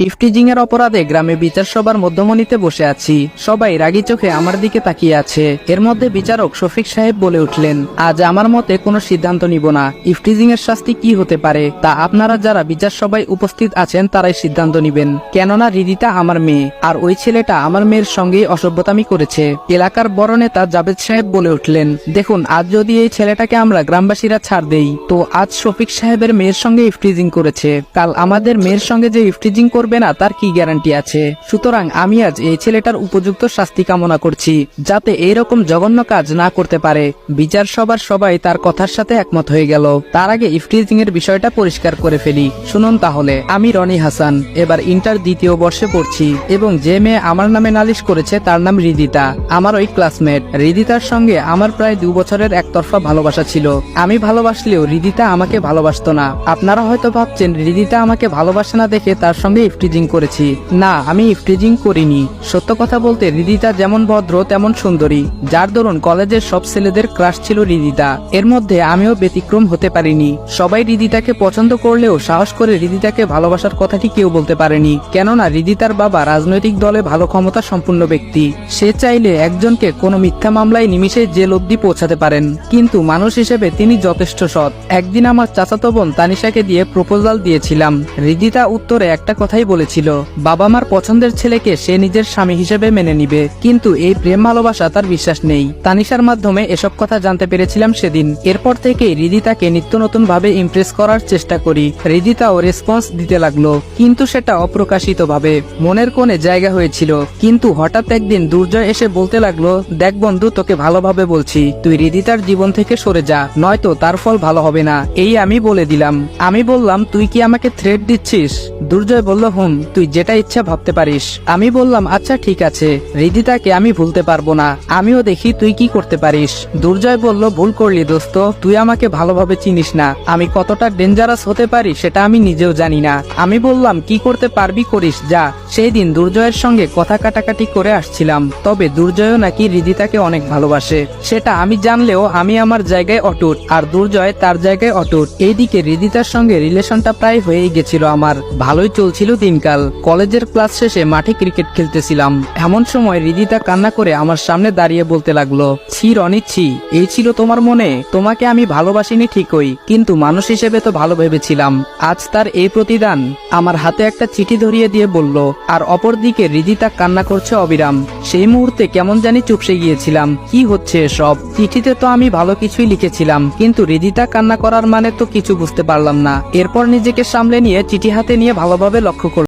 Eve teasing এর অপরাধে গ্রামে বিচার সভার মধ্যমণিতে বসে আছি। সবাই রাগী চোখে আমার দিকে তাকিয়ে আছে। এর মধ্যে বিচারক শফিক সাহেব বলে উঠলেন, আজ আমার মতে কোনো সিদ্ধান্ত নিব না। ইফটিজিং এর শাস্তি কি হতে পারে তা আপনারা যারা বিচার সভায় উপস্থিত আছেন তারাই সিদ্ধান্ত নিবেন। কেননা রিদিতা আমার মেয়ে, আর ওই ছেলেটা আমার মেয়ের সঙ্গেই অসভ্যতামি করেছে। এলাকার বড় নেতা জাবেদ সাহেব বলে উঠলেন, দেখুন, আজ যদি এই ছেলেটাকে আমরা গ্রামবাসীরা ছাড় দেই, তো আজ শফিক সাহেবের মেয়ের সঙ্গে ইফটিজিং করেছে, কাল আমাদের মেয়ের সঙ্গে যে ইফটিজিং করবে না তার কি গ্যারান্টি আছে? সুতরাং আমি আজ এই ছেলেটার উপযুক্ত শাস্তি কামনা করছি, যাতে এইরকম জঘন্য কাজ না করতে পারে। বিচার সভার সবাই তার কথার সাথে একমত হয়ে গেল। তার আগে ইফটিজিং এর বিষয়টা পরিষ্কার করে ফেলি। শুনুন তাহলে, আমি রনি হাসান, এবার ইন্টার দ্বিতীয় বর্ষে পড়ছি, এবং যে মেয়ে আমার নামে নালিশ করেছে তার নাম রিদিতা, আমার ওই ক্লাসমেট। রিদিতার সঙ্গে আমার প্রায় 2 বছরের একতরফা ভালোবাসা ছিল। আমি ভালোবাসলেও রিদিতা আমাকে ভালোবাসতো না। আপনারা হয়তো ভাবছেন রিদিতা আমাকে ভালোবাসে না দেখে তার সঙ্গে ইফটিজিং করেছি। না, আমি ইফটিজিং করিনি। সত্য কথা বলতে রিদিতা যেমন ভদ্র তেমন সুন্দরী, যার দরুন কলেজের সব ছেলেদের ক্রাশ ছিল রিদিতা। এর মধ্যে আমিও ব্যতিক্রম হতে পারিনি। সবাই রিদিতাকে পছন্দ করলেও সাহস করে রিদিতাকে ভালোবাসার কথাটি কেউ বলতে পারেনি, কেননা রিদিতার বাবা রাজনৈতিক দলে ভালো ক্ষমতা সম্পন্ন ব্যক্তি। সে চাইলে একজনকে কোনো মিথ্যা মামলায় নিমিষে জেল অবধি পৌঁছাতে পারেন, কিন্তু মানুষ হিসেবে তিনি যথেষ্ট সৎ। একদিন আমার চাচাতো বোন তানিশাকে দিয়ে প্রপোজাল দিয়েছিলাম। রিদিতা উত্তরে একটা কথাই বলেছিল, বাবা মার পছন্দের ছেলেকে সে নিজের স্বামী হিসেবে মেনে নিবে। কিন্তু এই প্রেম ভালোবাসা তার বিশ্বাস নেই। তানিশার মাধ্যমে এসব কথা জানতে পেরেছিলাম সেদিন। এরপর থেকে রিদিতাকে নিত্য নতুন ভাবে ইমপ্রেস করার চেষ্টা করি। রিদিতাও রেসপন্স দিতে লাগলো, কিন্তু সেটা অপ্রকাশিত ভাবে, মনের কোণে জায়গা হয়েছিল। কিন্তু হঠাৎ একদিন দুর্জয় এসে বলতে লাগলো, দেখ বন্ধু, তোকে ভালোভাবে বলছি, তুই রিদিতার জীবন থেকে সরে যা, নয়তো তার ফল ভালো হবে না। এই আমি বলে দিলাম। আমি বললাম, তুই কি আমাকে থ্রেট দিচ্ছিস? দুর্জয় বলল, তুই যেটা ইচ্ছা ভাবতে পারিস। আমি বললাম, আচ্ছা ঠিক আছে, রিদিতাকে আমি ভুলতে পারবো না, আমিও দেখি তুই কি করতে পারিস। দুর্জয় বলল, ভুল করলি দোস্ত, তুই আমাকে ভালোভাবে চিনিস না। আমি কতটা ডেঞ্জারাস হতে পারি সেটা আমি নিজেও জানি না। আমি বললাম, কি করতে পারবি করিস যা। সেই দিন দুর্জয়ের সঙ্গে কথা কাটাকাটি করে আসছিলাম। তবে দুর্জয়ও নাকি রিদিতাকে অনেক ভালোবাসে, সেটা আমি জানলেও আমি আমার জায়গায় অটুট, আর দুর্জয় তার জায়গায় অটুট। এইদিকে রিদিতার সঙ্গে রিলেশনটা প্রায় হয়েই গেছিল আমার। ভালোই চলছিল দিনকাল। কলেজের ক্লাস শেষে মাঠে ক্রিকেট খেলতেছিলাম। এমন সময় রিদিতা কান্না করে আমার সামনে দাঁড়িয়ে বলতে লাগলো, ছি রনি ছি, এই ছিল তোমার মনে? তোমাকে আমি ভালোবাসিনি ঠিকই, কিন্তু মানুষ হিসেবে তো ভালো ভেবেছিলাম। আজ তার এই প্রতিদান। আমার হাতে একটা চিঠি ধরিয়ে দিয়ে বলল, আর অপরদিকে রিদিতা কান্না করছে অবিরাম। সেই মুহূর্তে কেমন জানি চুপসে গিয়েছিলাম। কি হচ্ছে এসব? চিঠিতে তো আমি ভালো কিছুই লিখেছিলাম, কিন্তু রিদিতা কান্না করার মানে তো কিছু বুঝতে পারলাম না। এরপর নিজেকে সামলে নিয়ে চিঠি হাতে নিয়ে ভালোভাবে লক্ষ্য